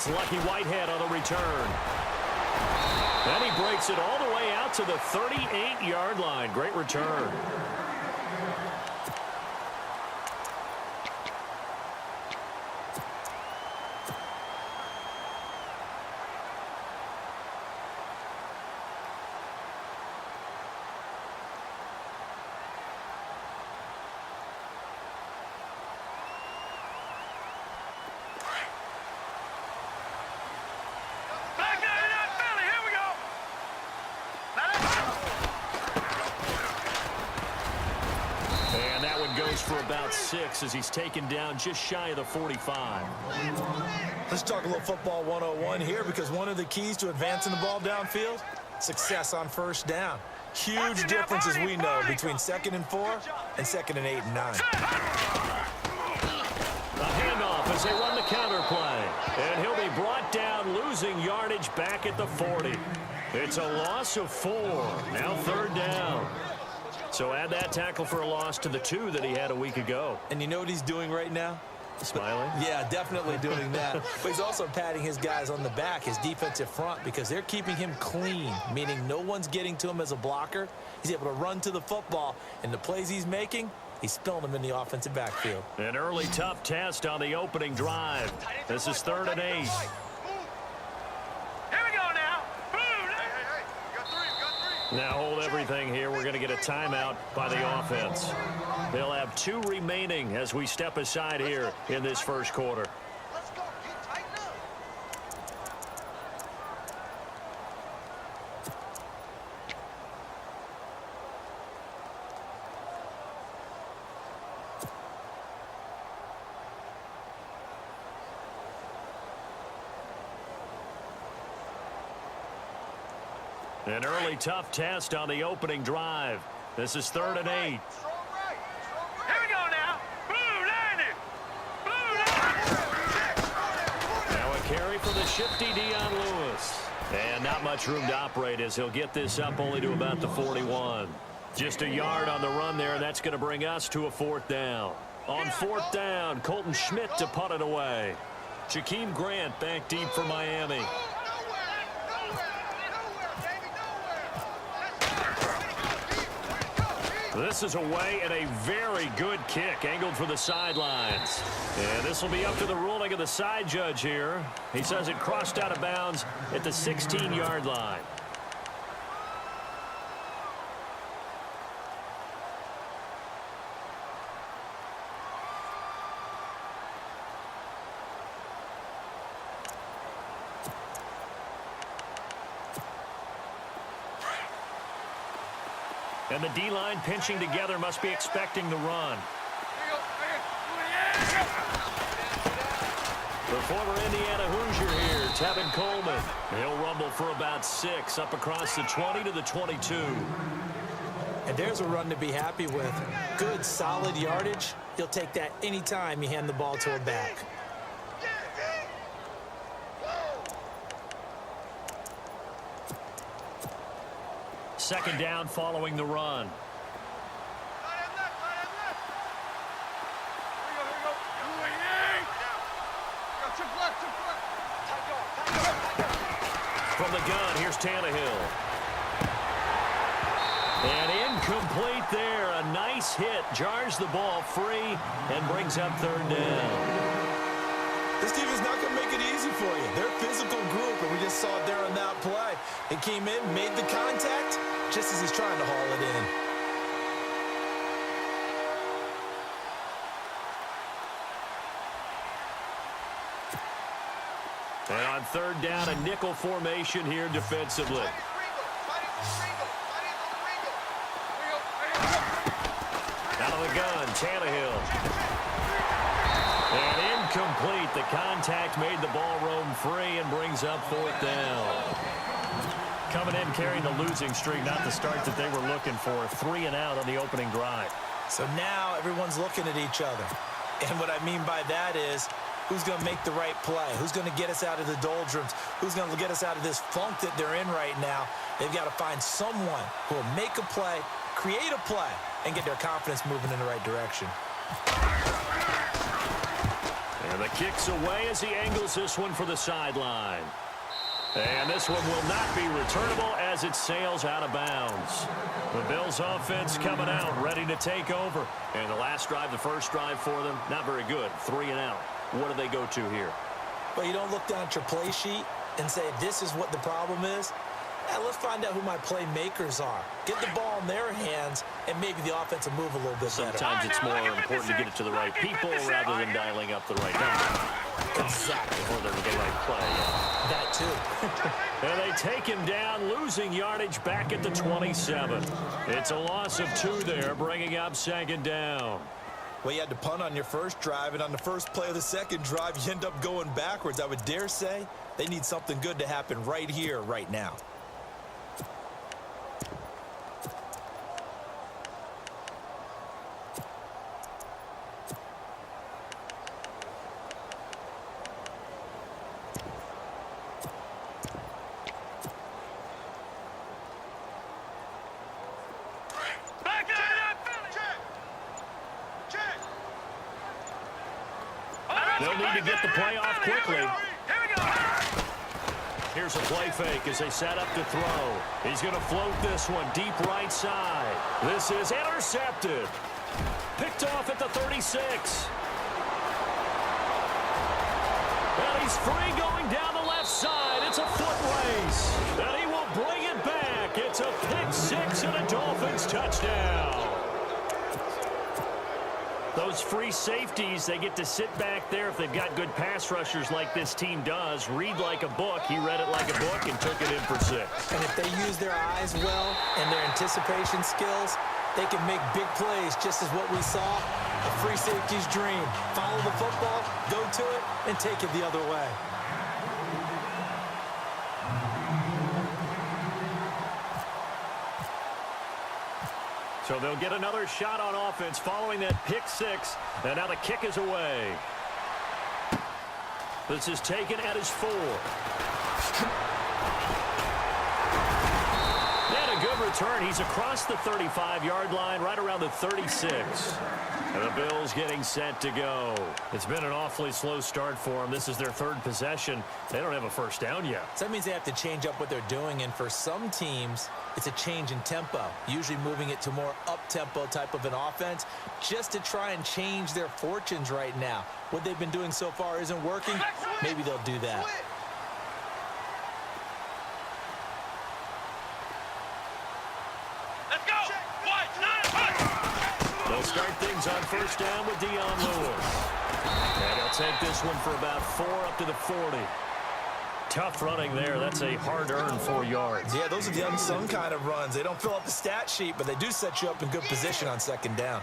It's Lucky Whitehead on the return. And he breaks it all the way out to the 38-yard line. Great return. For about 6 as he's taken down just shy of the 45. Let's talk a little football 101 here, because one of the keys to advancing the ball downfield, success on first down. Huge difference, as we know, between 2nd and 4 and 2nd and 8 and 9. A handoff as they run the counter play. And he'll be brought down, losing yardage back at the 40. It's a loss of 4. Now 3rd down. So add that tackle for a loss to the 2 that he had a week ago. And you know what he's doing right now? Smiling? Yeah, definitely doing that. But he's also patting his guys on the back, his defensive front, because they're keeping him clean, meaning no one's getting to him as a blocker. He's able to run to the football, and the plays he's making, he's spilling them in the offensive backfield. An early tough test on the opening drive. This is 3rd and 8. Now hold everything here. We're going to get a timeout by the offense. They'll have 2 remaining as we step aside here in this first quarter. Let's go. Get tighten up. An early tough test on the opening drive. This is 3rd and 8. Strong right. Here we go now. Blue landing. Now a carry for the shifty Dion Lewis. And not much room to operate as he'll get this up only to about the 41. Just a yard on the run there, and that's going to bring us to a 4th down. On 4th down, Colton Schmidt to punt it away. Jakeem Grant back deep for Miami. This is away and a very good kick angled for the sidelines. And this will be up to the ruling of the side judge here. He says it crossed out of bounds at the 16-yard line. And the D-line pinching together, must be expecting the run. The former Indiana Hoosier here, Tevin Coleman. He'll rumble for about 6 up across the 20 to the 22. And there's a run to be happy with. Good, solid yardage. He'll take that anytime you hand the ball to a back. Second down following the run. From the gun, here's Tannehill. And incomplete there. A nice hit. Jars the ball free and brings up 3rd down. This team is not going to make it easy for you. They're a physical group, and we just saw it there on that play. It came in, made the contact, just as he's trying to haul it in. And on 3rd down, a nickel formation here defensively. Out of the gun, Tannehill. And incomplete. The contact made the ball roam free and brings up 4th down. Coming in carrying the losing streak, not the start that they were looking for. 3 and out on the opening drive. So now everyone's looking at each other. And what I mean by that is, who's going to make the right play? Who's going to get us out of the doldrums? Who's going to get us out of this funk that they're in right now? They've got to find someone who will make a play, create a play, and get their confidence moving in the right direction. And the kick's away as he angles this one for the sideline. And this one will not be returnable as it sails out of bounds. The Bills offense coming out, ready to take over. And the last drive, the first drive for them, not very good. 3 and out. What do they go to here? But you don't look down at your play sheet and say, this is what the problem is. Now, let's find out who my playmakers are. Get the ball in their hands, and maybe the offense will move a little bit better. Sometimes it's more important to get it to the right people rather than dialing up the right number. Exactly. Or the right play. That too. And they take him down, losing yardage back at the 27. It's a loss of 2 there, bringing up 2nd down. Well, you had to punt on your first drive, and on the first play of the second drive, you end up going backwards. I would dare say they need something good to happen right here, right now. They'll need to get the play off quickly. Here we go. Here's a play fake as they set up to throw. He's going to float this one deep right side. This is intercepted. Picked off at the 36. And he's free going down the left side. It's a foot race. And he will bring it back. It's a pick 6 and a Dolphins touchdown. Those free safeties, they get to sit back there if they've got good pass rushers like this team does. Read like a book. He read it like a book and took it in for 6. And if they use their eyes well and their anticipation skills, they can make big plays, just as what we saw. A free safety's dream. Follow the football, go to it, and take it the other way. So they'll get another shot on offense following that pick 6. And now the kick is away. This is taken at his 4. And a good return. He's across the 35-yard line, right around the 36. And the Bills getting set to go. It's been an awfully slow start for them. This is their 3rd possession. They don't have a first down yet. So that means they have to change up what they're doing, and for some teams, it's a change in tempo, usually moving it to more up-tempo type of an offense, just to try and change their fortunes right now. What they've been doing so far isn't working. Maybe they'll do that. Let's go. They'll start things on first down with Dion Lewis. And he'll take this one for about 4 up to the 40. Tough running there. That's a hard-earned 4 yards. Yeah, those are the unsung kind of runs. They don't fill up the stat sheet, but they do set you up in good position on 2nd down.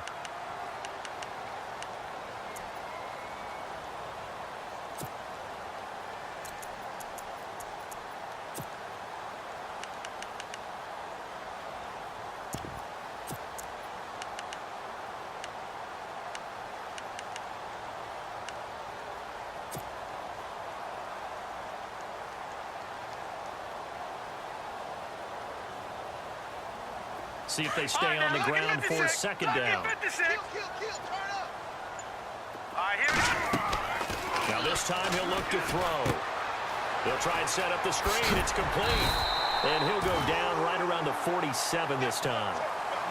See if they stay on the ground for 2nd down. All right, here we go. Now this time he'll look to throw. He'll try and set up the screen. It's complete. And he'll go down right around the 47 this time.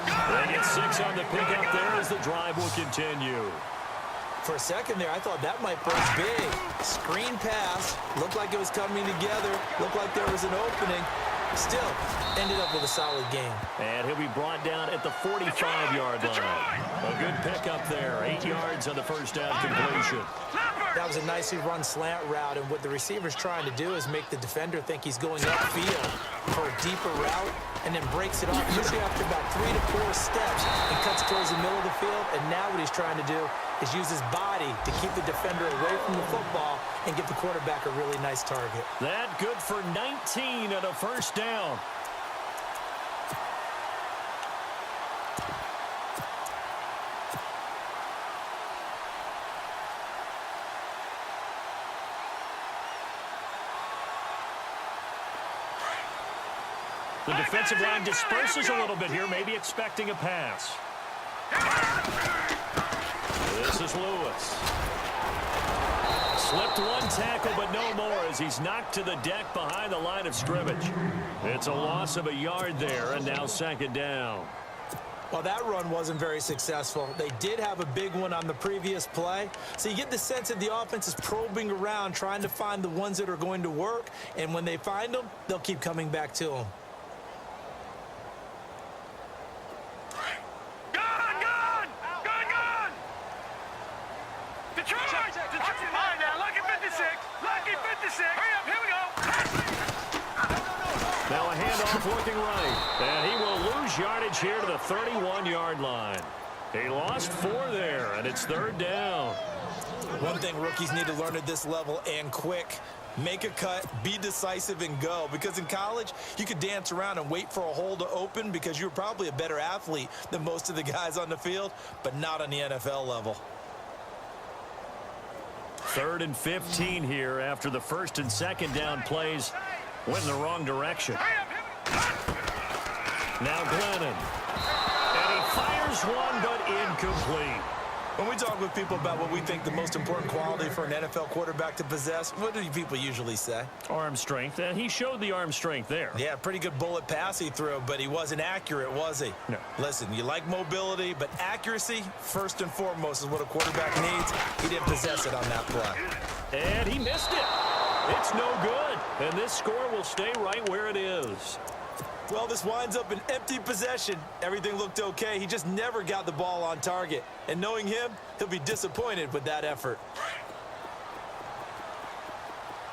They get 6 on the pickup there as the drive will continue. For a second there, I thought that might burst big. Screen pass. Looked like it was coming together. Looked like there was an opening. Still, ended up with a solid game. And he'll be brought down at the 45-yard line. A good pickup there. 8 yards on the first down completion. That was a nicely run slant route, and what the receiver's trying to do is make the defender think he's going upfield for a deeper route, and then breaks it off, usually after about 3 to 4 steps, and cuts towards the middle of the field. And now what he's trying to do is use his body to keep the defender away from the football and give the quarterback a really nice target. That good for 19 and a first down. The defensive line disperses a little bit here, maybe expecting a pass. This is Lewis. Slipped one tackle, but no more as he's knocked to the deck behind the line of scrimmage. It's a loss of a yard there, and now second down. Well, that run wasn't very successful. They did have a big one on the previous play. So you get the sense that the offense is probing around, trying to find the ones that are going to work. And when they find them, they'll keep coming back to them. Now a handoff looking right, and he will lose yardage here to the 31-yard line. He lost 4 there, and it's third down. One thing rookies need to learn at this level, and quick, make a cut, be decisive, and go. Because in college, you could dance around and wait for a hole to open because you're probably a better athlete than most of the guys on the field, but not on the NFL level. 3rd and 15 here after the first and second down plays went in the wrong direction. Now Glennon. And he fires one, but incomplete. When we talk with people about what we think the most important quality for an NFL quarterback to possess, what do people usually say? Arm strength, and he showed the arm strength there. Yeah, pretty good bullet pass he threw, but he wasn't accurate, was he? No. Listen, you like mobility, but accuracy, first and foremost, is what a quarterback needs. He didn't possess it on that play. And he missed it. It's no good, and this score will stay right where it is. Well, this winds up an empty possession. Everything looked okay. He just never got the ball on target. And knowing him, he'll be disappointed with that effort.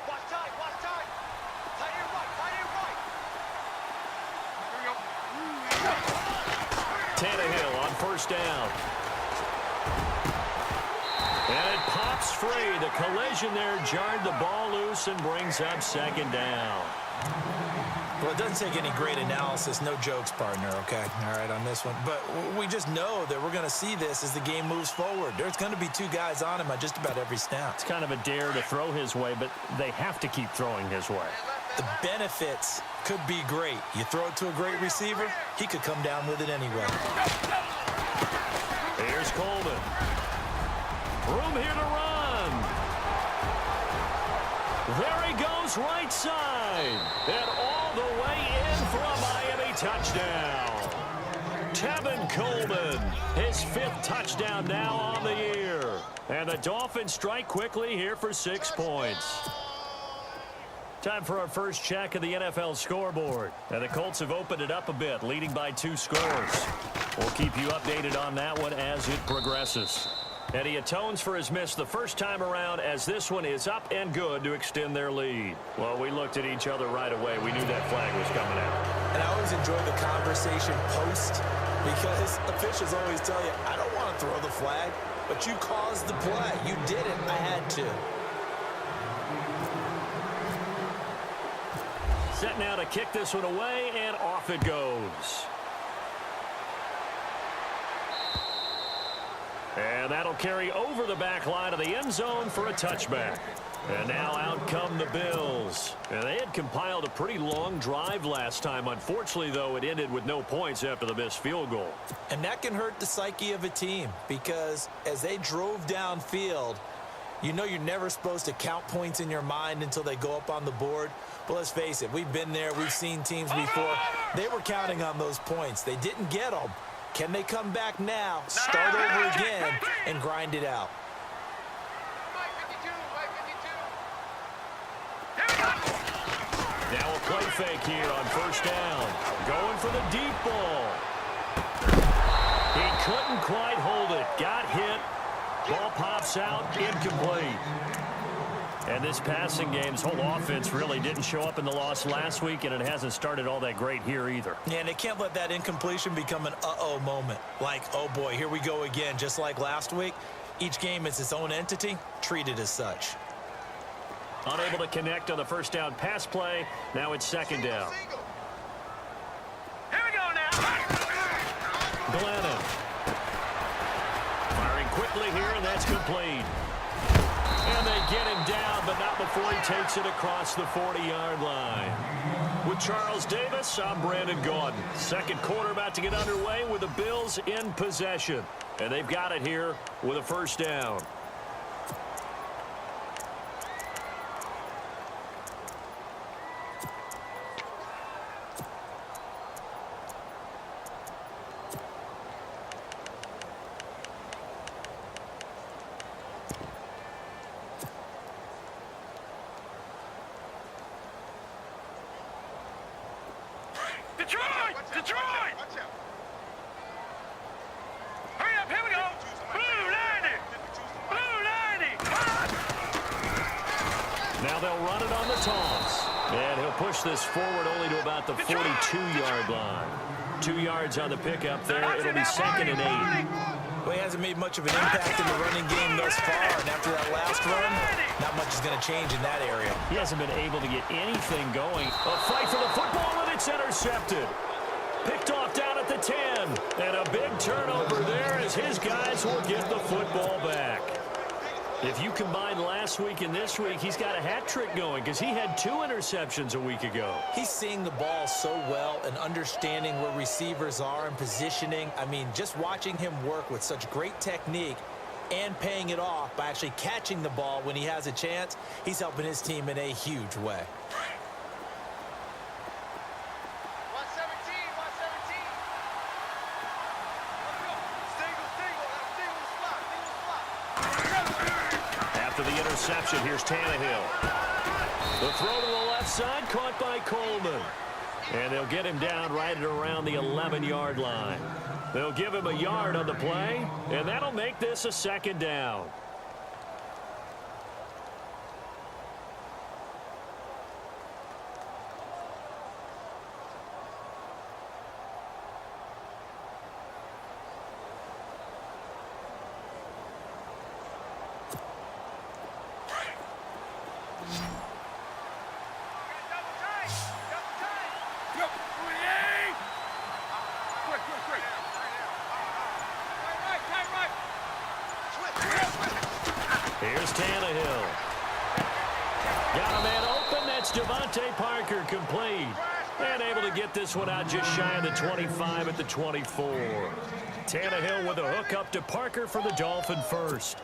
Watch time, watch time. Tight end right, tight end right. Here we go. Tannehill on first down. And it pops free. The collision there jarred the ball loose and brings up second down. Well, it doesn't take any great analysis. No jokes, partner, okay? All right, on this one. But we just know that we're going to see this as the game moves forward. There's going to be 2 guys on him on just about every snap. It's kind of a dare to throw his way, but they have to keep throwing his way. The benefits could be great. You throw it to a great receiver, he could come down with it anyway. Here's Coleman. Room here to run. There he goes, right side. And all the way in for a Miami touchdown. Tevin Coleman, his 5th touchdown now on the year. And the Dolphins strike quickly here for 6 points. Time for our first check of the NFL scoreboard. And the Colts have opened it up a bit, leading by 2 scores. We'll keep you updated on that one as it progresses. And he atones for his miss the first time around as this one is up and good to extend their lead. Well, we looked at each other right away. We knew that flag was coming out. And I always enjoy the conversation post because officials always tell you, I don't want to throw the flag, but you caused the play. You did it. I had to. Set now to kick this one away, and off it goes. And that'll carry over the back line of the end zone for a touchback. And now out come the Bills. And they had compiled a pretty long drive last time. Unfortunately, though, it ended with no points after the missed field goal. And that can hurt the psyche of a team because as they drove downfield, you know you're never supposed to count points in your mind until they go up on the board. But let's face it, we've been there. We've seen teams before. They were counting on those points. They didn't get them. Can they come back now, start over again, and grind it out? Now a play fake here on first down. Going for the deep ball. He couldn't quite hold it. Got hit. Ball pops out. Incomplete. And this passing game's whole offense really didn't show up in the loss last week, and it hasn't started all that great here either. Yeah, and they can't let that incompletion become an uh-oh moment. Like, oh boy, here we go again, just like last week. Each game is its own entity, treated as such. Unable to connect on the first down pass play. Now it's second down. Here we go now. Glennon. Firing quickly here, and that's complete. And they get him down, but not before he takes it across the 40-yard line. With Charles Davis, I'm Brandon Gaudin. Second quarter about to get underway with the Bills in possession. And they've got it here with a first down. Detroit! Detroit! Hurry up, here we go! Blue 90! Blue 90! Now they'll run it on the toss. And he'll push this forward only to about the 42-yard line. 2 yards on the pickup there. It'll be 2nd and 8. Well, he hasn't made much of an impact in the running game thus far, and after that last run, not much is going to change in that area. He hasn't been able to get anything going. A fight for the football, and it's intercepted. Picked off down at the 10. And a big turnover there as his guys will get the football back. If you combine last week and this week, he's got a hat trick going because he had 2 interceptions a week ago. He's seeing the ball so well and understanding where receivers are and positioning. I mean, just watching him work with such great technique and paying it off by actually catching the ball when he has a chance, he's helping his team in a huge way. 117, 117. After the interception, here's Tannehill. The throw to the left side, caught by Coleman. And they'll get him down right at around the 11-yard line. They'll give him a yard on the play, and that'll make this a 2nd down. Here's Tannehill. Got a man open. That's Devontae Parker, complete. And able to get this one out just shy of the 25 at the 24. Tannehill with a hook up to Parker for the Dolphin first.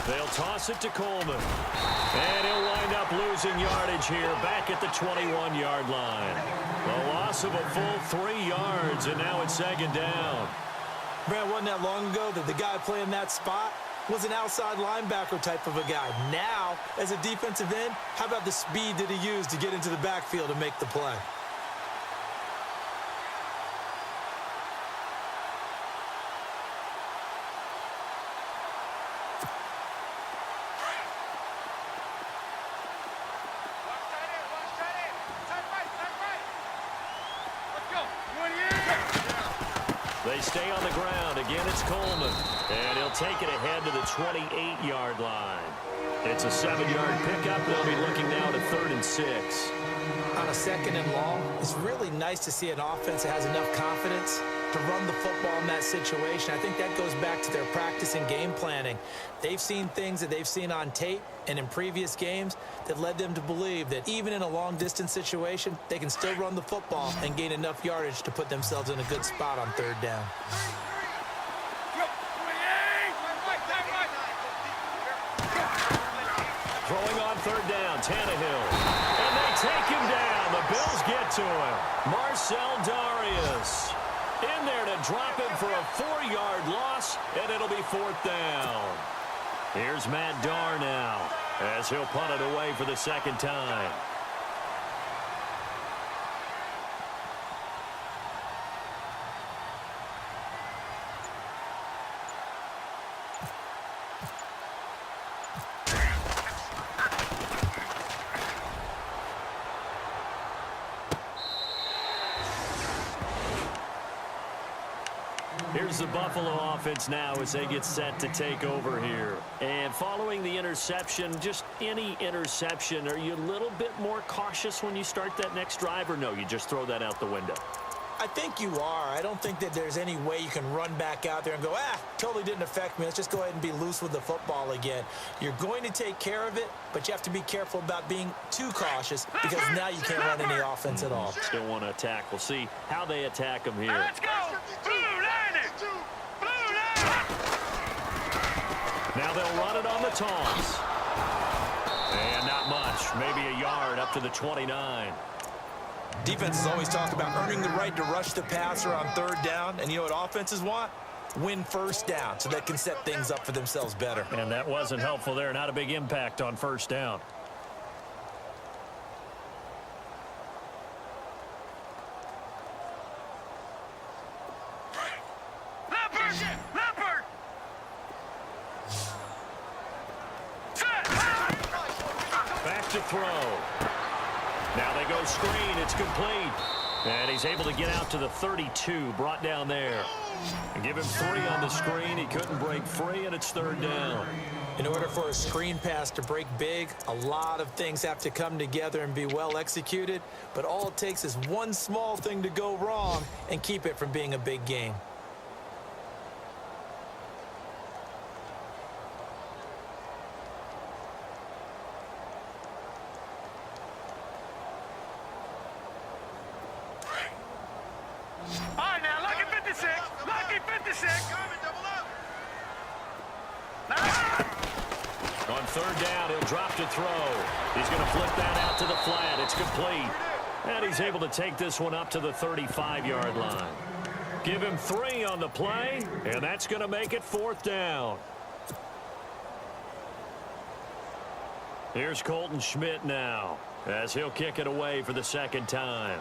They'll toss it to Coleman. And he'll wind up losing yardage here back at the 21-yard line. A loss of a full 3 yards, and now it's 2nd down. Brad, wasn't that long ago that the guy playing that spot was an outside linebacker type of a guy. Now, as a defensive end, how about the speed that he used to get into the backfield and make the play? They stay on the ground. Again, it's Coleman. And he'll take it ahead to the 28-yard line. It's a 7-yard pickup. They'll be looking now to 3rd and 6. On a 2nd and long, it's really nice to see an offense that has enough confidence to run the football in that situation. I think that goes back to their practice and game planning. They've seen things that they've seen on tape and in previous games that led them to believe that even in a long-distance situation, they can still run the football and gain enough yardage to put themselves in a good spot on 3rd down. Throwing on 3rd down, Tannehill. And they take him down. The Bills get to him. Marcel Darius in there to drop him for a 4-yard loss, and it'll be 4th down. Here's Matt Darr now as he'll punt it away for the 2nd time. Here's the Buffalo offense now as they get set to take over here. And following the interception, just any interception, are you a little bit more cautious when you start that next drive, or no, you just throw that out the window? I think you are. I don't think that there's any way you can run back out there and go, totally didn't affect me. Let's just go ahead and be loose with the football again. You're going to take care of it, but you have to be careful about being too cautious because now you can't run any offense at all. Still want to attack. We'll see how they attack them here. Let's go! Blue 90! Blue Now they'll run it on the toss. And not much. Maybe a yard up to the 29. Defenses always talk about earning the right to rush the passer on third down. And you know what offenses want? Win first down so they can set things up for themselves better. And that wasn't helpful there. Not a big impact on first down. Leopard! Back to throw. Now they go screen. It's complete. And he's able to get out to the 32. Brought down there. And give him 3 on the screen. He couldn't break free, and it's third down. In order for a screen pass to break big, a lot of things have to come together and be well executed. But all it takes is one small thing to go wrong and keep it from being a big game. All right, now, lucky 56. Lucky 56. On third down, he'll drop to throw. He's going to flip that out to the flat. It's complete. And he's able to take this one up to the 35-yard line. Give him 3 on the play, and that's going to make it fourth down. Here's Colton Schmidt now, as he'll kick it away for the second time.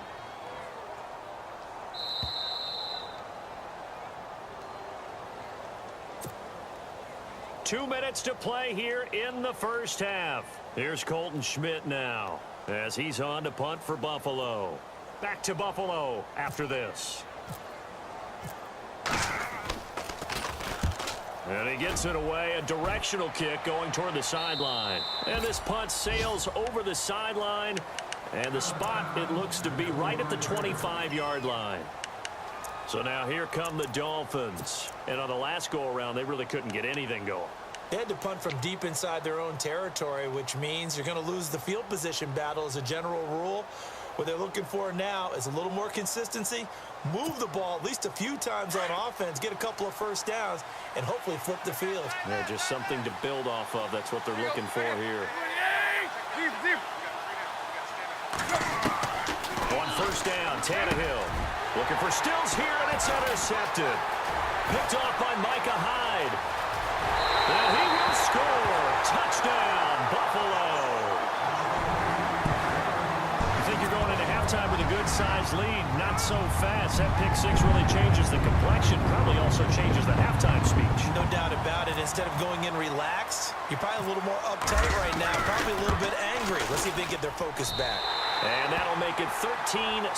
Two minutes to play here in the first half. Here's Colton Schmidt now, as he's on to punt for Buffalo. Back to Buffalo after this. And he gets it away, a directional kick going toward the sideline. And this punt sails over the sideline, and the spot, it looks to be right at the 25-yard line. So now here come the Dolphins. And on the last go-around, they really couldn't get anything going. They had to punt from deep inside their own territory, which means you're going to lose the field position battle as a general rule. What they're looking for now is a little more consistency, move the ball at least a few times on offense, get a couple of first downs, and hopefully flip the field. Yeah, just something to build off of. That's what they're looking for here. On first down, Tannehill looking for Stills here, and it's intercepted. Picked off by Micah Hyde. And he will score. Touchdown, Buffalo. You think you're going into halftime with a good-sized lead? Not so fast. That pick six really changes the complexion. Probably also changes the halftime speech. No doubt about it. Instead of going in relaxed, you're probably a little more uptight right now, probably a little bit angry. Let's see if they get their focus back. And that'll make it 13-7.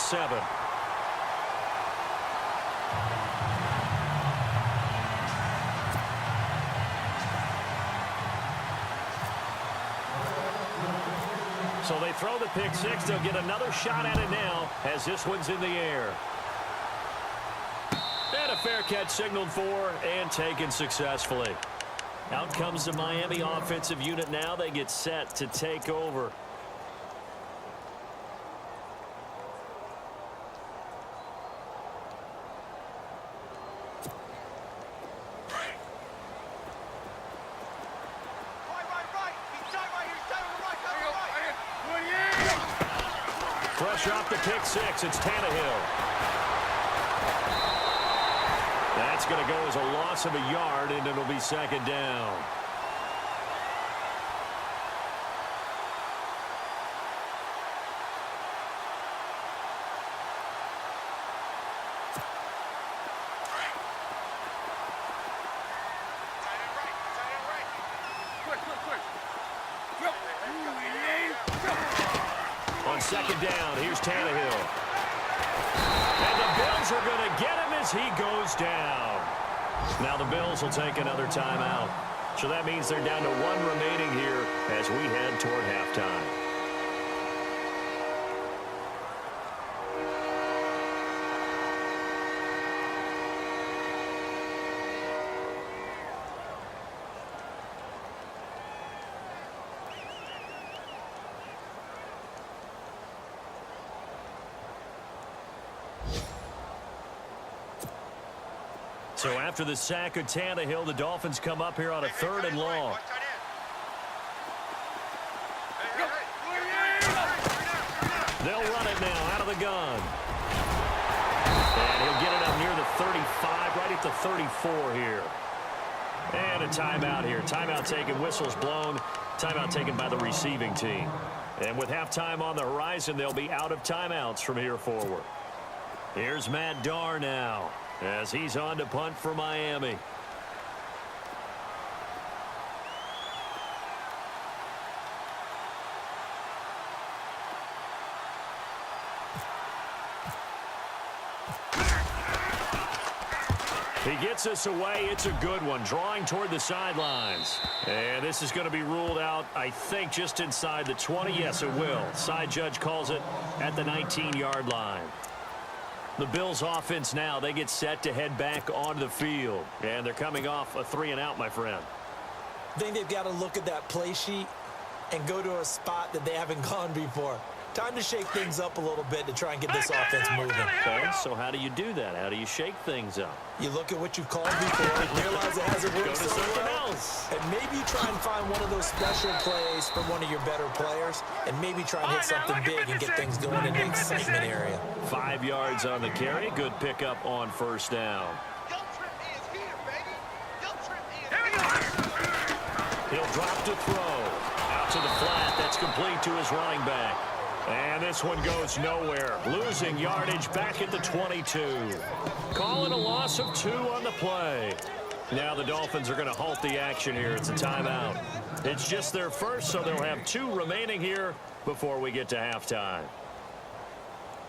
So they throw the pick six. They'll get another shot at it now as this one's in the air. And a fair catch signaled for and taken successfully. Out comes the Miami offensive unit now. They get set to take over. Pressure off the pick six. It's Tannehill. That's going to go as a loss of a yard, and it'll be second down. On second down, here's Tannehill. And the Bills are going to get him as he goes down. Now the Bills will take another timeout. So that means they're down to one remaining here as we head toward halftime. So after the sack of Tannehill, the Dolphins come up here on a 3rd and long. They'll run it now out of the gun. And he'll get it up near the 35, right at the 34 here. And a timeout here. Timeout taken, whistles blown. Timeout taken by the receiving team. And with halftime on the horizon, they'll be out of timeouts from here forward. Here's Matt Darr now as he's on to punt for Miami. He gets us away. It's a good one. Drawing toward the sidelines. And this is going to be ruled out, I think, just inside the 20. Yes, it will. Side judge calls it at the 19-yard line. The Bills offense now, they get set to head back onto the field. And they're coming off a 3-and-out, my friend. I think they've got to look at that play sheet and go to a spot that they haven't gone before. Time to shake things up a little bit to try and get this offense moving. Okay, so how do you do that? How do you shake things up? You look at what you've called before, realize it hasn't worked Go to so something well, else. and maybe try and find one of those special plays from one of your better players, and maybe try and hit something big and get things going in the excitement area. 5 yards on the carry. Good pickup on 1st down. He'll drop to throw. Out to the flat. That's complete to his running back. And this one goes nowhere. Losing yardage back at the 22. Calling a loss of 2 on the play. Now the Dolphins are going to halt the action here. It's a timeout. It's just their first, so they'll have 2 remaining here before we get to halftime.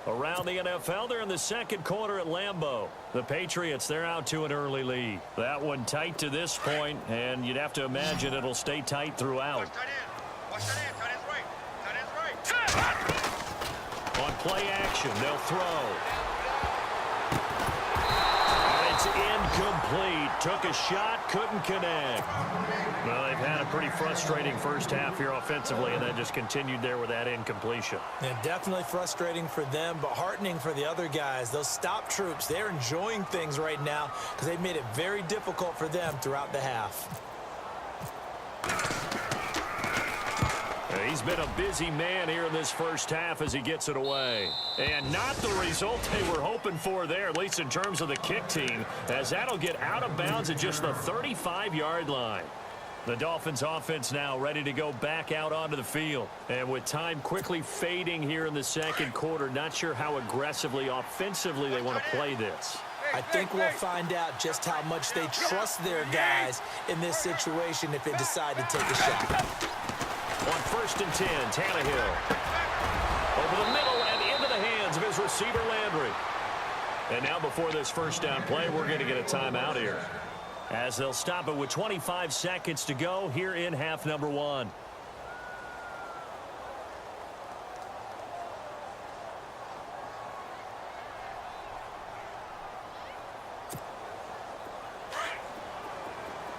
Around the NFL, they're in the 2nd quarter at Lambeau. The Patriots, they're out to an early lead. That one tight to this point, and you'd have to imagine it'll stay tight throughout. On play action, they'll throw. And it's incomplete. Took a shot, couldn't connect. Well, they've had a pretty frustrating first half here offensively, and that just continued there with that incompletion. Yeah, definitely frustrating for them, but heartening for the other guys. Those stop troops, they're enjoying things right now because they've made it very difficult for them throughout the half. He's been a busy man here in this first half as he gets it away. And not the result they were hoping for there, at least in terms of the kick team, as that'll get out of bounds at just the 35-yard line. The Dolphins offense now ready to go back out onto the field. And with time quickly fading here in the 2nd quarter, not sure how aggressively, offensively they want to play this. I think we'll find out just how much they trust their guys in this situation if they decide to take a shot. On 1st and 10, Tannehill. Over the middle and into the hands of his receiver, Landry. And now before this 1st down play, we're going to get a timeout here, as they'll stop it with 25 seconds to go here in half number 1.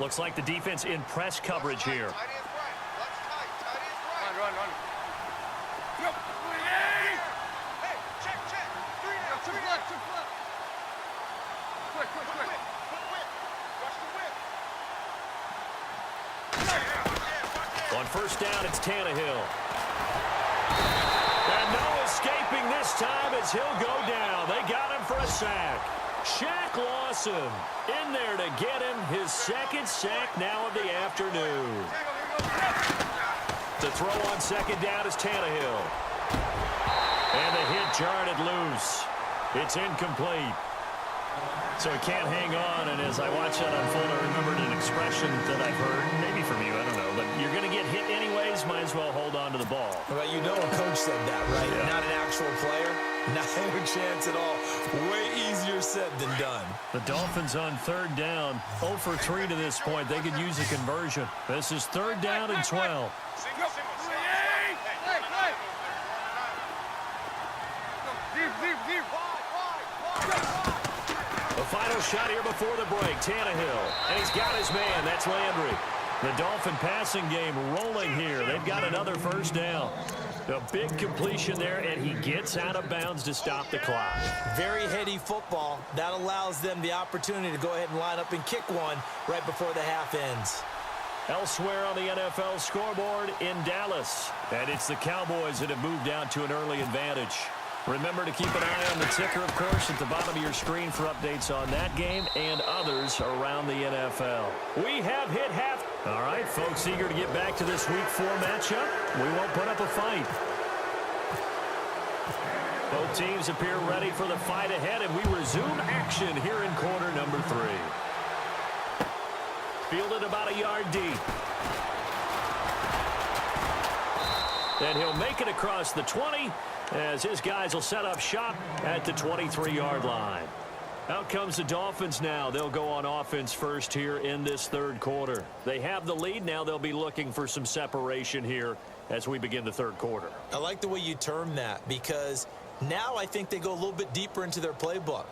Looks like the defense in press coverage here. Run. Hey, check. 3 now. Quick. Watch the whip. On 1st down, it's Tannehill. And no escaping this time as he'll go down. They got him for a sack. Shaq Lawson in there to get him his 2nd sack now of the afternoon. The throw on 2nd down is Tannehill. And the hit jarred it loose. It's incomplete. So he can't hang on, and as I watch that unfold, I remembered an expression that I've heard, maybe from you, I don't know, but you're going to get hit anyways, might as well hold on to the ball. Well, you know a coach said that, right? Yeah. Not an actual player. Not a chance at all. Way easier said than done. The Dolphins on 3rd down, 0 for 3 to this point. They could use a conversion. This is 3rd down and 12. The final shot here before the break, Tannehill. And he's got his man, that's Landry. The Dolphin passing game rolling here. They've got another 1st down. A big completion there, and he gets out of bounds to stop the clock. Very heady football. That allows them the opportunity to go ahead and line up and kick one right before the half ends. Elsewhere on the NFL scoreboard in Dallas. And it's the Cowboys that have moved down to an early advantage. Remember to keep an eye on the ticker, of course, at the bottom of your screen for updates on that game and others around the NFL. We have hit half. All right, folks, eager to get back to this Week 4 matchup. We won't put up a fight. Both teams appear ready for the fight ahead, and we resume action here in quarter number 3. Fielded about a yard deep. And he'll make it across the 20 as his guys will set up shop at the 23-yard line. Out comes the Dolphins now. They'll go on offense first here in this third quarter. They have the lead. Now they'll be looking for some separation here as we begin the third quarter. I like the way you term that because now I think they go a little bit deeper into their playbook.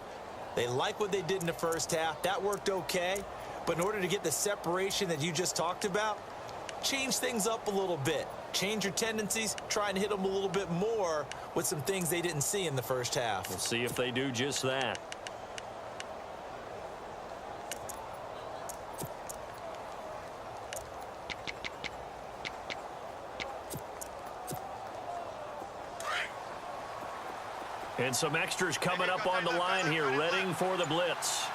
They like what they did in the first half. That worked okay. But in order to get the separation that you just talked about, change things up a little bit. Change your tendencies, try and hit them a little bit more with some things they didn't see in the first half. We'll see if they do just that. And some extras coming up on the line here, readying for the blitz.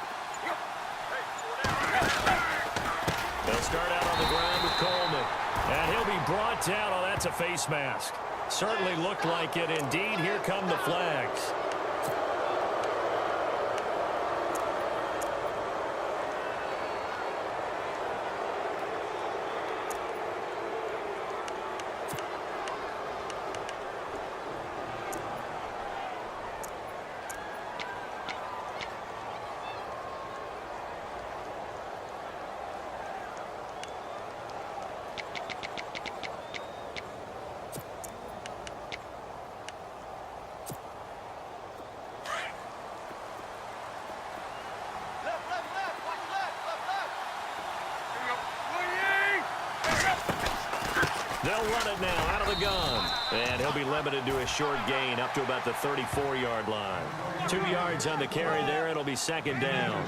They'll start out on the ground with Coleman. And he'll be brought down. Oh, that's a face mask. Certainly looked like it. Indeed, here come the flags. They'll run it now out of the gun. And he'll be limited to a short gain up to about the 34-yard line. 2 yards on the carry there. It'll be second down.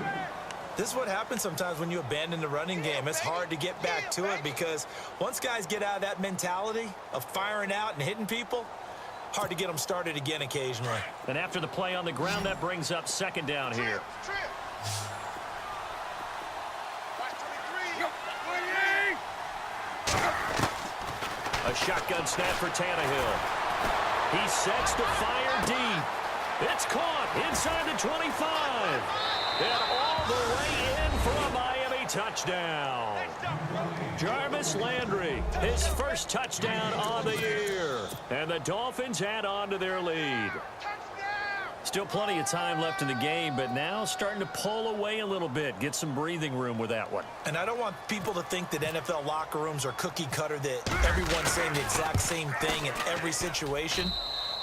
This is what happens sometimes when you abandon the running game. It's hard to get back to it because once guys get out of that mentality of firing out and hitting people, hard to get them started again occasionally. And after the play on the ground, that brings up second down here. A shotgun snap for Tannehill. He sets to fire deep. It's caught inside the 25. And all the way in for a Miami touchdown. Jarvis Landry, his first touchdown on the year. And the Dolphins add on to their lead. Still plenty of time left in the game, but now starting to pull away a little bit. Get some breathing room with that one. And I don't want people to think that NFL locker rooms are cookie cutter, that everyone's saying the exact same thing in every situation.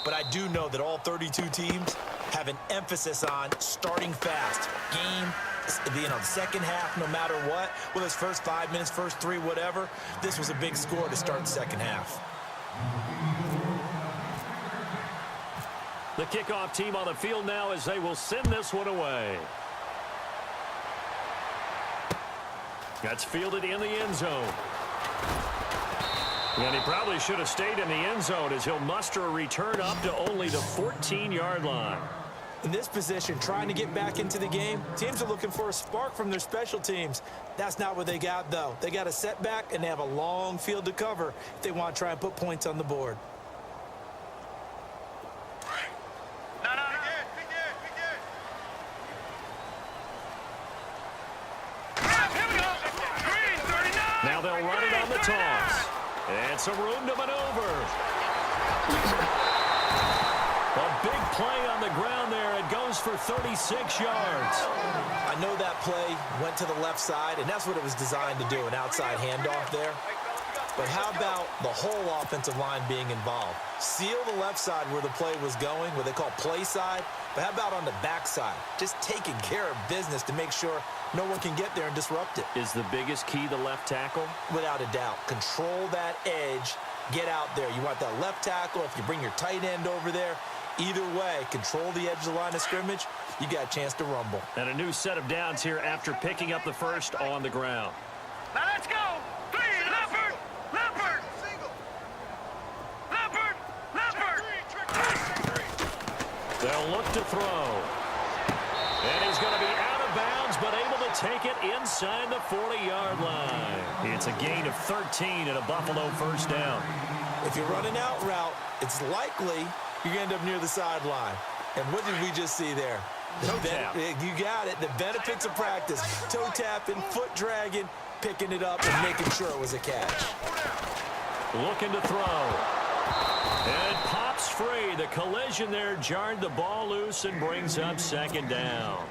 But I do know that all 32 teams have an emphasis on starting fast. Game, the second half, no matter what, whether it's first 5 minutes, first 3, whatever, this was a big score to start the second half. The kickoff team on the field now as they will send this one away. That's fielded in the end zone. And he probably should have stayed in the end zone as he'll muster a return up to only the 14-yard line. In this position, trying to get back into the game, teams are looking for a spark from their special teams. That's not what they got, though. They got a setback, and they have a long field to cover if they want to try and put points on the board. Now they'll run it on the toss. And some room to maneuver. A big play on the ground there. It goes for 36 yards. I know that play went to the left side, and that's what it was designed to do, an outside handoff there. But how about the whole offensive line being involved? Seal the left side where the play was going, what they call play side. But how about on the back side? Just taking care of business to make sure no one can get there and disrupt it. Is the biggest key the left tackle? Without a doubt. Control that edge get out there. You want that left tackle, if you bring your tight end over there. Either way, control the edge of the line of scrimmage, you got a chance to rumble. And a new set of downs here after picking up the first on the ground. Now let's go. 3, Leopard, Leopard. Leopard, Leopard. They'll look to throw. And he's going to be out of bounds, but able to take it inside the 40-yard line. It's a gain of 13 and a Buffalo first down. If you run an out route, it's likely you're going to end up near the sideline. And what did we just see there? Toe tap. You got it. The benefits of practice. Toe tapping, foot dragging, picking it up, and making sure it was a catch. Looking to throw. And pops free. The collision there jarred the ball loose and brings up second down.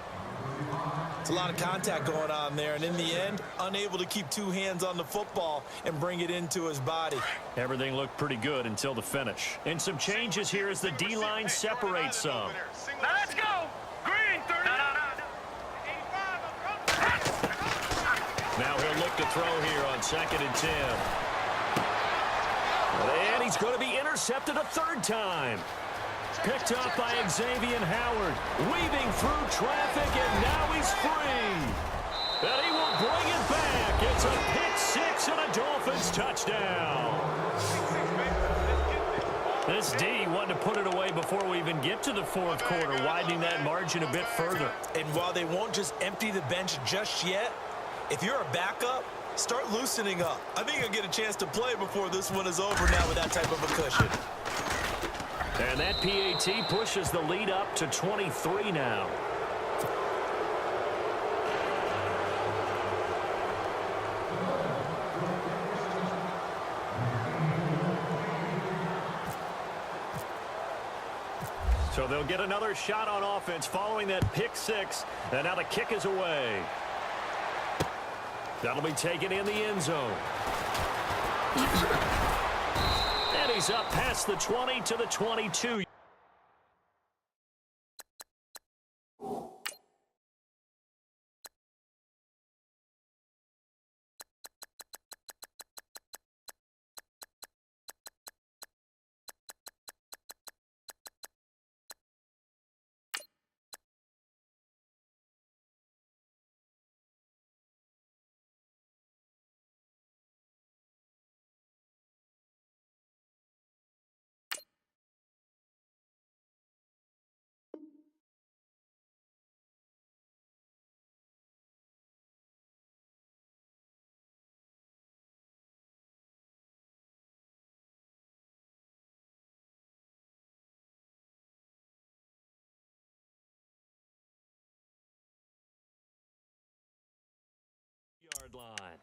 It's a lot of contact going on there, and in the end, unable to keep two hands on the football and bring it into his body. Everything looked pretty good until the finish. And some changes here as the D-line separates some. Now let's go. Green, 30. Now he'll look to throw here on 2nd and 10. And he's going to be intercepted a third time. Picked up by Xavier Howard, weaving through traffic, and now he's free. And he will bring it back. It's a pick 6 and a Dolphins touchdown. This D wanted to put it away before we even get to the fourth quarter, widening that margin a bit further. And while they won't just empty the bench just yet, if you're a backup, start loosening up. I think you'll get a chance to play before this one is over now with that type of a cushion. And that PAT pushes the lead up to 23 now. So they'll get another shot on offense following that pick 6. And now the kick is away. That'll be taken in the end zone. And he's up past the 20 to the 22. Yard line.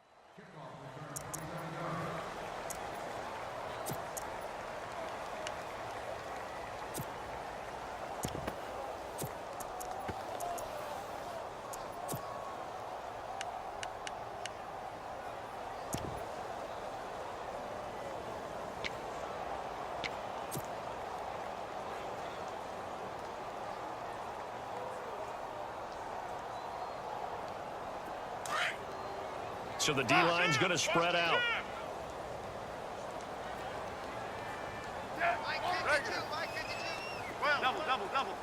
So the D-line's going to spread out. Double.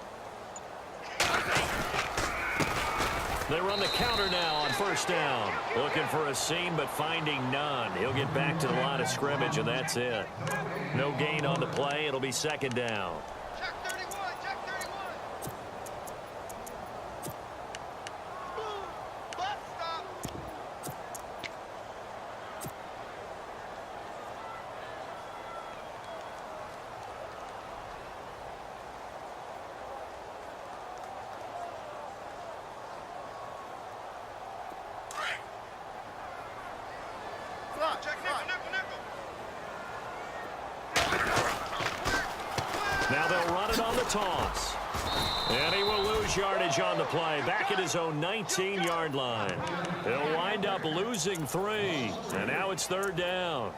They run the counter now on first down. Looking for a seam, but finding none. He'll get back to the line of scrimmage, and that's it. No gain on the play. It'll be second down. Check 31. Bus stop. Check nickel. Now they'll run it on the toss. And he will lose yardage on the play. Back at his own 19-yard line. He'll wind up losing 3. And now it's third down.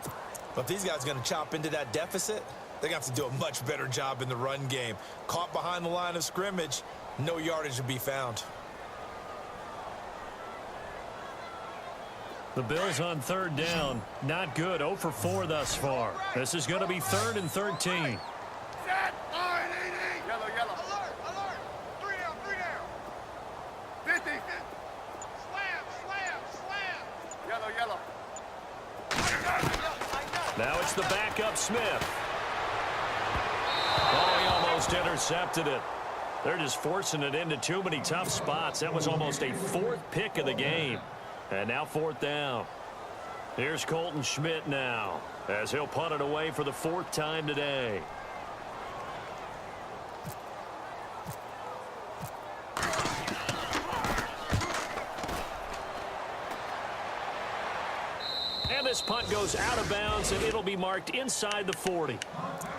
But if these guys are going to chop into that deficit, they're going to have to do a much better job in the run game. Caught behind the line of scrimmage, no yardage to be found. The Bills on third down. Not good. 0 for 4 thus far. This is going to be 3rd and 13. Set. Line, 80. Yellow. Alert. 3 down. 50. Slam. Yellow. Now it's the backup Smith. Oh, he almost intercepted it. They're just forcing it into too many tough spots. That was almost a 4th pick of the game. And now 4th down. Here's Colton Schmidt now, as he'll punt it away for the 4th time today. And this punt goes out of bounds, and it'll be marked inside the 40.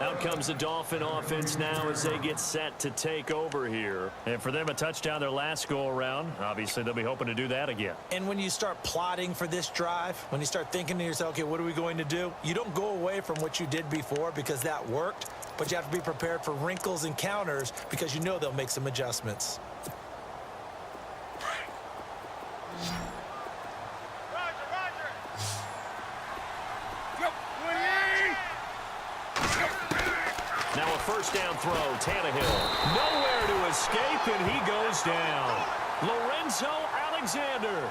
Out comes the Dolphin offense now as they get set to take over here. And for them, a touchdown their last go-around. Obviously, they'll be hoping to do that again. And when you start plotting for this drive, when you start thinking to yourself, okay, what are we going to do? You don't go away from what you did before because that worked, but you have to be prepared for wrinkles and counters because you know they'll make some adjustments. Now a first down throw, Tannehill. Nowhere to escape, and he goes down. Lorenzo Alexander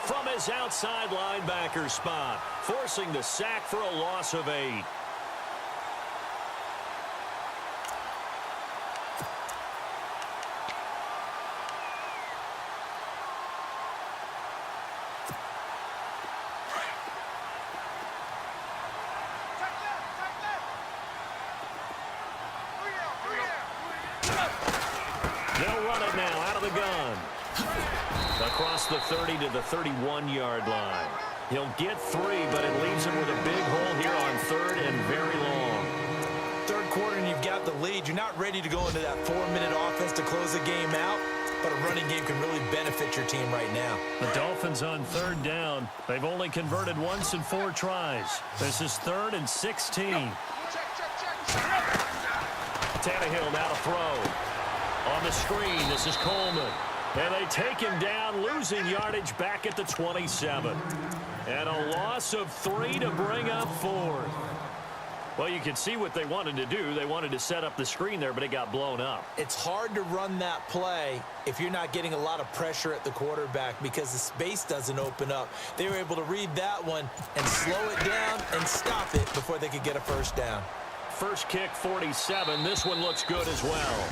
from his outside linebacker spot, forcing the sack for a loss of 8. They'll run it now out of the gun. Across the 30 to the 31-yard line. He'll get 3, but it leaves him with a big hole here on 3rd and very long. Third quarter and you've got the lead. You're not ready to go into that 4-minute offense to close the game out, but a running game can really benefit your team right now. The Dolphins on 3rd down. They've only converted once in 4 tries. This is 3rd and 16. Tannehill now to throw. On the screen, this is Coleman. And they take him down, losing yardage back at the 27. And a loss of 3 to bring up 4th. Well, you can see what they wanted to do. They wanted to set up the screen there, but it got blown up. It's hard to run that play if you're not getting a lot of pressure at the quarterback because the space doesn't open up. They were able to read that one and slow it down and stop it before they could get a first down. First kick, 47. This one looks good as well.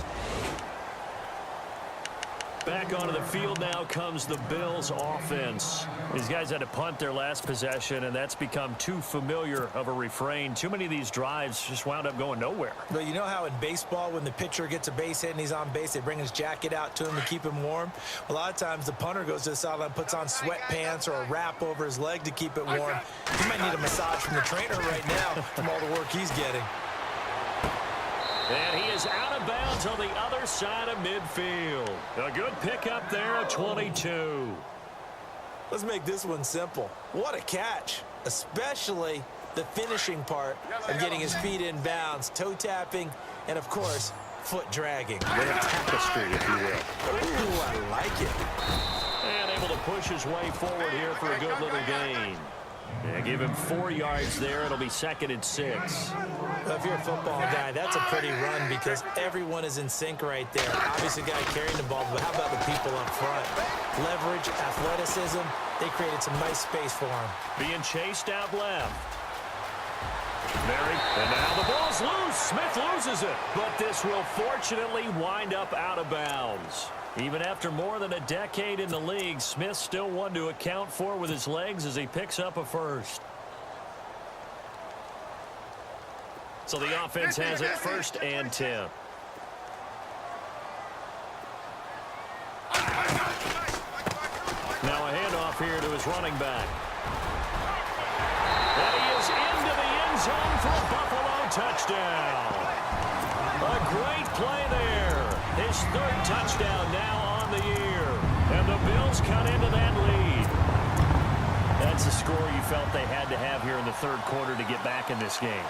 Back onto the field now comes the Bills offense. These guys had to punt their last possession, and that's become too familiar of a refrain. Too many of these drives just wound up going nowhere. But you know how in baseball, when the pitcher gets a base hit and he's on base, they bring his jacket out to him to keep him warm? A lot of times the punter goes to the sideline, puts on sweatpants or a wrap over his leg to keep it warm. He might need a massage from the trainer right now from all the work he's getting. And he is out of bounds on the other side of midfield. A good pickup there at 22. Let's make this one simple. What a catch, especially the finishing part of getting his feet in bounds, toe tapping, and of course, foot dragging. A bit of tapestry, if you will. Ooh, I like it. And able to push his way forward here for a good little gain. Yeah, give him 4 yards there. It'll be 2nd and 6. Well, if you're a football guy, that's a pretty run because everyone is in sync right there. Obviously, the guy carrying the ball, but how about the people up front? Leverage, athleticism, they created some nice space for him. Being chased out left. Mary, and now the ball's loose. Smith loses it, but this will fortunately wind up out of bounds. Even after more than a decade in the league, Smith still one to account for with his legs as he picks up a first. So the offense has it 1st and 10. Now a handoff here to his running back. And he is into the end zone for a Buffalo touchdown. A great play there. His 3rd touchdown now on the year. And the Bills cut into that lead. That's a score you felt they had to have here in the 3rd quarter to get back in this game.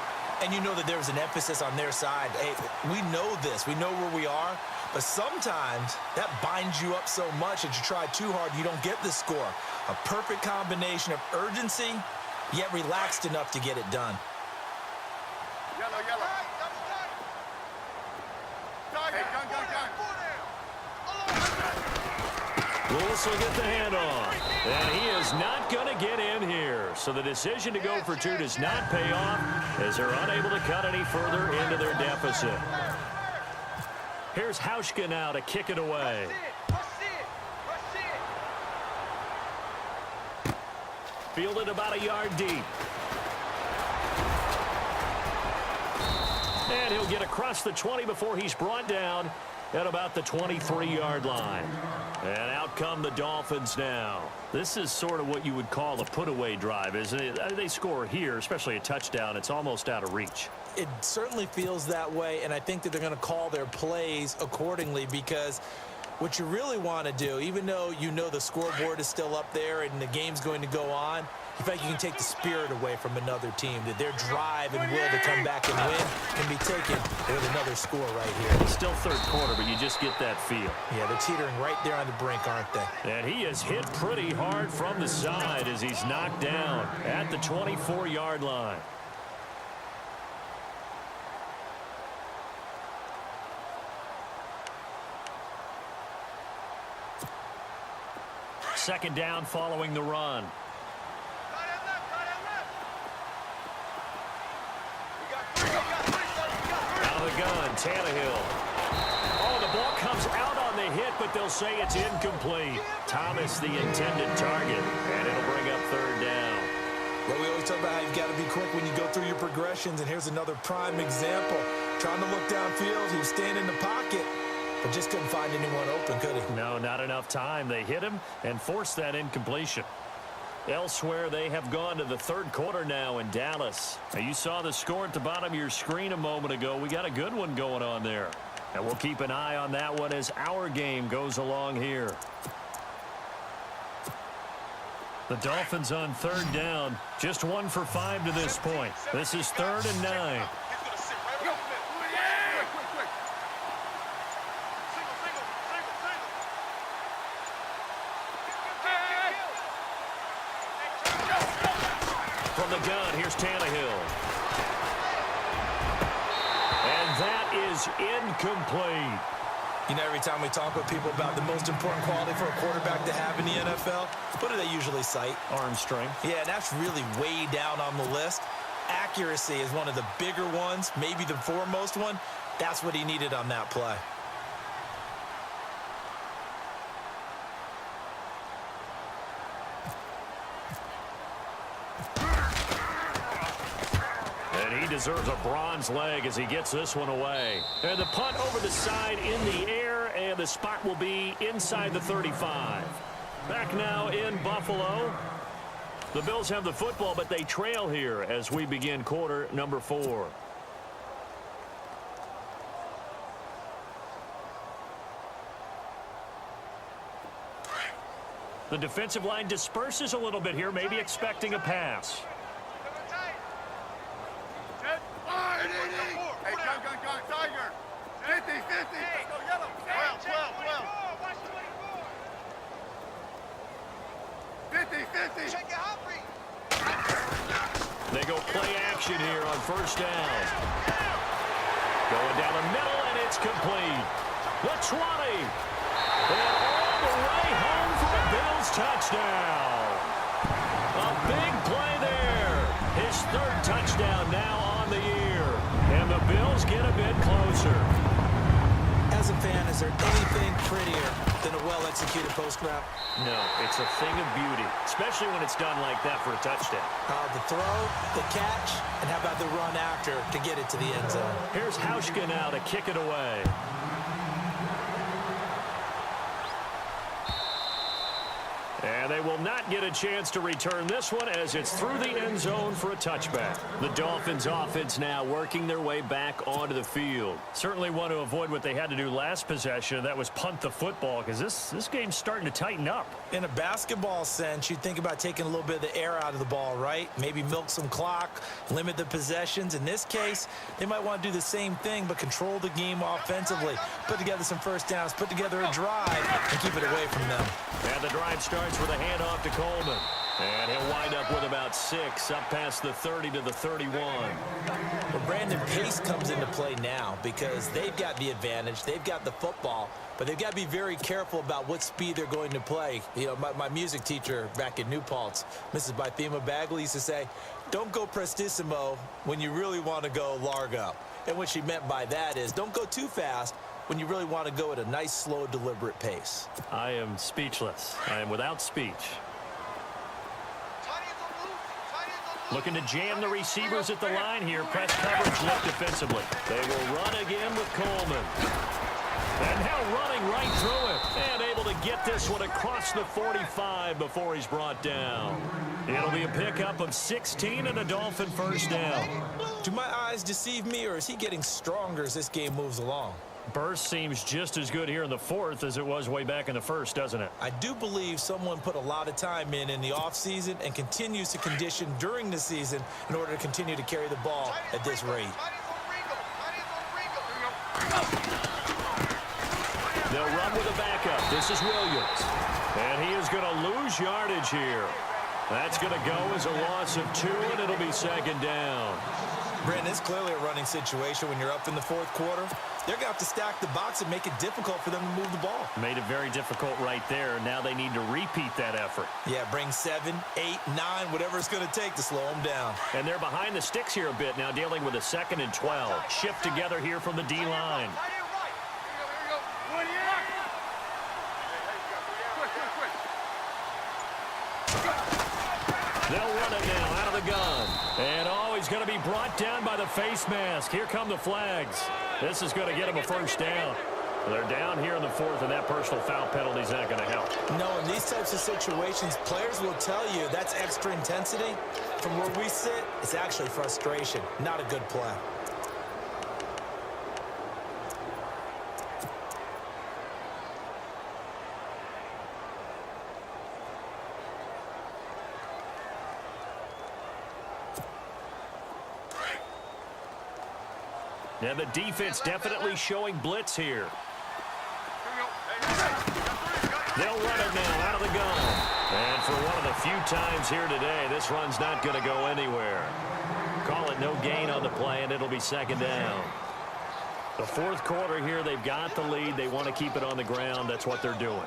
And you know that there was an emphasis on their side. Hey, we know this. We know where we are. But sometimes that binds you up so much that you try too hard, you don't get the score. A perfect combination of urgency, yet relaxed enough to get it done. Yellow, yellow. Hey, gun. Lewis will get the handoff. And he is not going to get in here. So the decision to go for two does not pay off as they're unable to cut any further into their deficit. Here's Hauschka now to kick it away. Fielded about a yard deep. And he'll get across the 20 before he's brought down at about the 23-yard line. And out come the Dolphins now. This is sort of what you would call a put-away drive, isn't it? They score here, especially a touchdown. It's almost out of reach. It certainly feels that way, and I think that they're going to call their plays accordingly because what you really want to do, even though you know the scoreboard is still up there and the game's going to go on, you think you can take the spirit away from another team, that their drive and will to come back and win can be taken with another score right here. It's still third quarter, but you just get that feel. Yeah, they're teetering right there on the brink, aren't they? And he is hit pretty hard from the side as he's knocked down at the 24-yard line. Second down following the run. Out of the gun, Tannehill. Oh, the ball comes out on the hit, but they'll say it's incomplete. Thomas, the intended target, and it'll bring up third down. Well, we always talk about how you've got to be quick when you go through your progressions, and here's another prime example. Trying to look downfield, he was staying in the pocket, but just couldn't find anyone open, could he? No, not enough time. They hit him and forced that incompletion. Elsewhere, they have gone to the third quarter now in Dallas. Now, you saw the score at the bottom of your screen a moment ago. We got a good one going on there. And we'll keep an eye on that one as our game goes along here. The Dolphins on third down. Just 1 for 5 to this point. This is 3rd and 9. From the gun, here's Tannehill. And that is incomplete. You know, every time we talk with people about the most important quality for a quarterback to have in the NFL, what do they usually cite? Arm strength. Yeah, and that's really way down on the list. Accuracy is one of the bigger ones, maybe the foremost one. That's what he needed on that play. He deserves a bronze leg as he gets this one away. And the punt over the side in the air, and the spot will be inside the 35. Back now in Buffalo. The Bills have the football, but they trail here as we begin quarter number 4. The defensive line disperses a little bit here, maybe expecting a pass. Hey, gun, Tiger. 50, 50. Let's go, yellow. 12. 50, 50. Check it out, They go play action here on first down. Going down the middle, and it's complete. The 20. And all the way home for a Bills touchdown. A big play there. His 3rd touchdown now on the year. And the Bills get a bit closer. As a fan, is there anything prettier than a well-executed post route? No, it's a thing of beauty, especially when it's done like that for a touchdown. The throw, the catch, and how about the run after to get it to the end zone? Here's Hauschka now to kick it away. And they will not get a chance to return this one as it's through the end zone for a touchback. The Dolphins offense now working their way back onto the field. Certainly want to avoid what they had to do last possession. That was punt the football because this game's starting to tighten up. In a basketball sense, you think about taking a little bit of the air out of the ball, right? Maybe milk some clock, limit the possessions. In this case, they might want to do the same thing but control the game offensively. Put together some first downs, put together a drive, and keep it away from them. And the drive starts with a handoff to Coleman. And he'll wind up with about 6, up past the 30 to the 31. Well, Brandon, pace comes into play now because they've got the advantage. They've got the football, but they've got to be very careful about what speed they're going to play. You know, my music teacher back in New Paltz, Mrs. Bythema Bagley, used to say, don't go prestissimo when you really want to go largo. And what she meant by that is don't go too fast when you really want to go at a nice, slow, deliberate pace. I am speechless. I am without speech. Looking to jam the receivers at the line here. Press coverage look defensively. They will run again with Coleman. And now running right through it. And able to get this one across the 45 before he's brought down. It'll be a pickup of 16 and a Dolphin first down. Do my eyes deceive me, or is he getting stronger as this game moves along? Burst seems just as good here in the fourth as it was way back in the first, doesn't it? I do believe someone put a lot of time in the offseason and continues to condition during the season in order to continue to carry the ball at this rate. They'll run with a backup. This is Williams. And he is going to lose yardage here. That's going to go as a loss of 2, and it'll be second down. Brandon, it's clearly a running situation when you're up in the fourth quarter. They're going to have to stack the box and make it difficult for them to move the ball. Made it very difficult right there. Now they need to repeat that effort. Yeah, bring 7, 8, 9, whatever it's going to take to slow them down. And they're behind the sticks here a bit now, dealing with a 2nd and 12. Shift together here from the D-line. They'll run it now out of the gun. And he's going to be brought down by the face mask. Here come the flags. This is going to get him a first down. They're down here in the fourth, and that personal foul penalty is not going to help. No, in these types of situations, players will tell you that's extra intensity. From where we sit, it's actually frustration, not a good play. And the defense definitely showing blitz here. They'll run it now out of the gun. And for one of the few times here today, this run's not going to go anywhere. Call it no gain on the play, and it'll be second down. The fourth quarter here, they've got the lead. They want to keep it on the ground. That's what they're doing.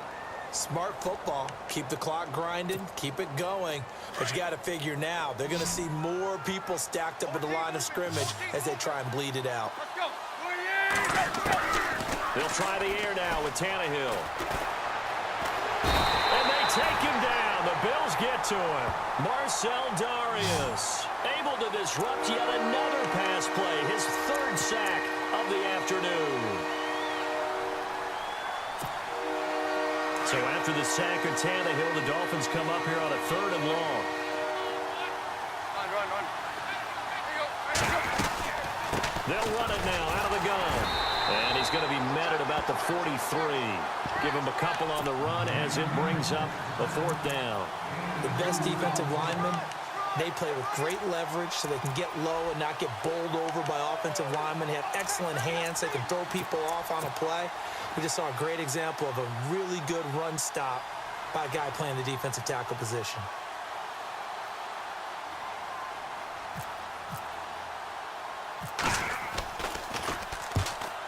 Smart football. Keep the clock grinding. Keep it going. But you got to figure now, they're going to see more people stacked up at the line of scrimmage as they try and bleed it out. They'll try the air now with Tannehill. And they take him down. The Bills get to him. Marcel Darius able to disrupt yet another pass play. His 3rd sack of the afternoon. So after the sack of Tannehill, the Dolphins come up here on a 3rd and long. Run. They'll run it now out of the gun. And he's going to be met at about the 43. Give him a couple on the run as it brings up a 4th down. The best defensive linemen, they play with great leverage so they can get low and not get bowled over by offensive linemen. They have excellent hands. They can throw people off on a play. We just saw a great example of a really good run stop by a guy playing the defensive tackle position.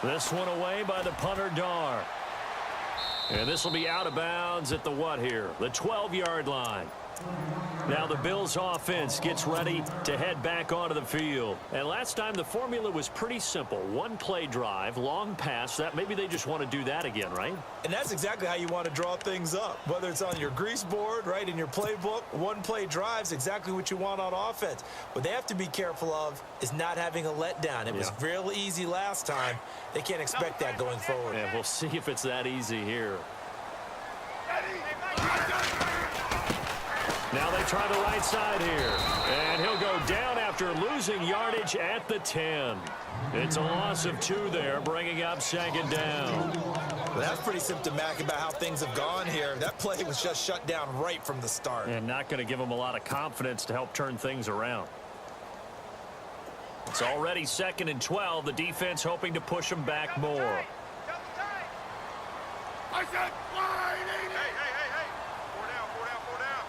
This one away by the punter, Dar. And this will be out of bounds at the what here? The 12-yard line. Now the Bills offense gets ready to head back onto the field. And last time the formula was pretty simple. 1-play drive, long pass. That maybe they just want to do that again, right? And that's exactly how you want to draw things up. Whether it's on your grease board, right, in your playbook, 1-play drive's exactly what you want on offense. What they have to be careful of is not having a letdown. It was real easy last time. They can't expect that going forward. And we'll see if it's that easy here. Now they try the right side here. And he'll go down after losing yardage at the 10. It's a loss of 2 there, bringing up 2nd down. Well, that's pretty symptomatic about how things have gone here. That play was just shut down right from the start. And not going to give them a lot of confidence to help turn things around. It's already 2nd and 12. The defense hoping to push them back more. I said, hey. 4 down.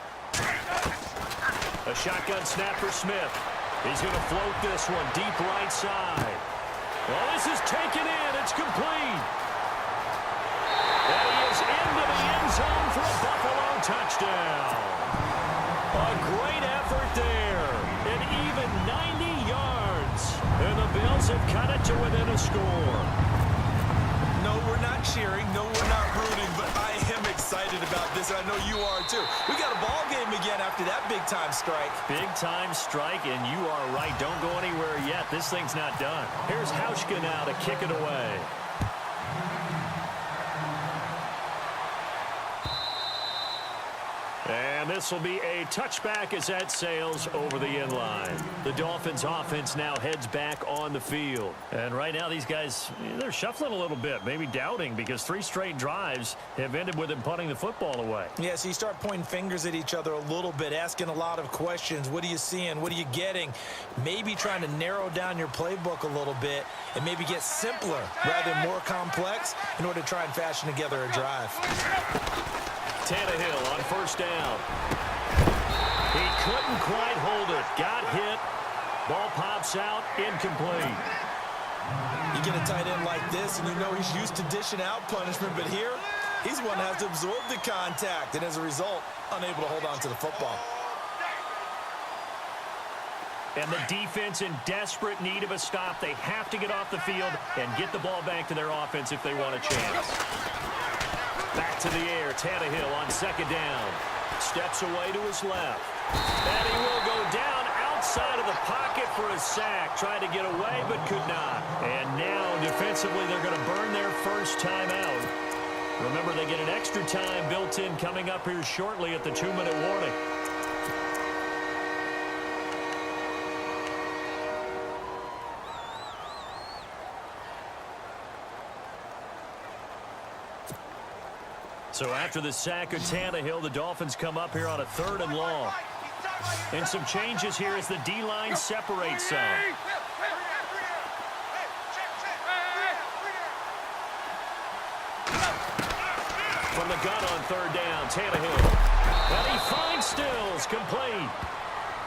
A shotgun snap for Smith. He's going to float this one deep right side. Well, this is taken in. It's complete. And he is into the end zone for a Buffalo touchdown. A great effort there. An even 90 yards. And the Bills have cut it to within a score. No, we're not cheering. No, we're not rooting. But I am excited about this. I know you are, too. We got a ball game again after that big-time strike. Big-time strike, and you are right. Don't go anywhere yet. This thing's not done. Here's Hauschka now to kick it away. And this will be a touchback as that sails over the end line. The Dolphins offense now heads back on the field. And right now these guys, they're shuffling a little bit, maybe doubting, because 3 straight drives have ended with them punting the football away. Yeah, so you start pointing fingers at each other a little bit, asking a lot of questions. What are you seeing? What are you getting? Maybe trying to narrow down your playbook a little bit and maybe get simpler rather than more complex in order to try and fashion together a drive. Tannehill on 1st down. He couldn't quite hold it. Got hit. Ball pops out. Incomplete. You get a tight end like this, and you know he's used to dishing out punishment, but here, he's the one that has to absorb the contact, and as a result, unable to hold on to the football. And the defense in desperate need of a stop. They have to get off the field and get the ball back to their offense if they want a chance. Back to the air, Tannehill on 2nd down. Steps away to his left. And he will go down outside of the pocket for a sack. Tried to get away, but could not. And now, defensively, they're going to burn their first timeout. Remember, they get an extra time built in coming up here shortly at the 2-minute warning. So after the sack of Tannehill, the Dolphins come up here on a 3rd and long. And some changes here as the D-line separates some. From the gun on 3rd down, Tannehill. And he finds Stills, complete.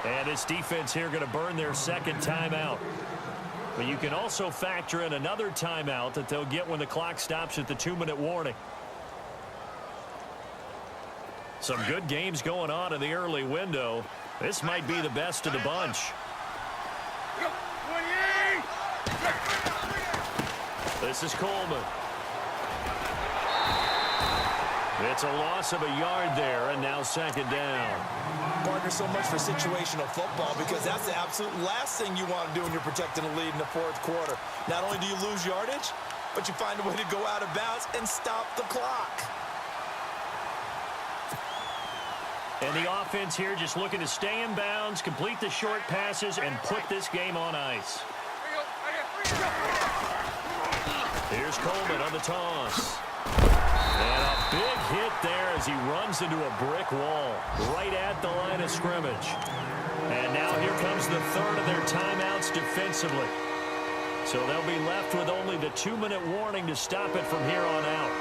And this defense here going to burn their 2nd timeout. But you can also factor in another timeout that they'll get when the clock stops at the 2-minute warning. Some good games going on in the early window. This might be the best of the bunch. This is Coleman. It's a loss of a yard there, and now 2nd down. Partner, so much for situational football because that's the absolute last thing you want to do when you're protecting a lead in the 4th quarter. Not only do you lose yardage, but you find a way to go out of bounds and stop the clock. And the offense here just looking to stay in bounds, complete the short passes, and put this game on ice. Here's Coleman on the toss. And a big hit there as he runs into a brick wall right at the line of scrimmage. And now here comes the 3rd of their timeouts defensively. So they'll be left with only the 2-minute warning to stop it from here on out.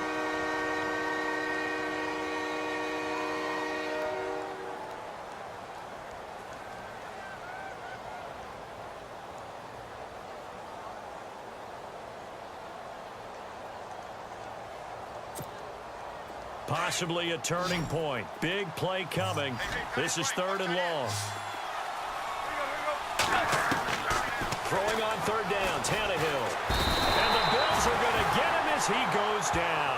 Possibly a turning point. Big play coming. This is 3rd and long. Throwing on 3rd down, Tannehill. And the Bills are going to get him as he goes down.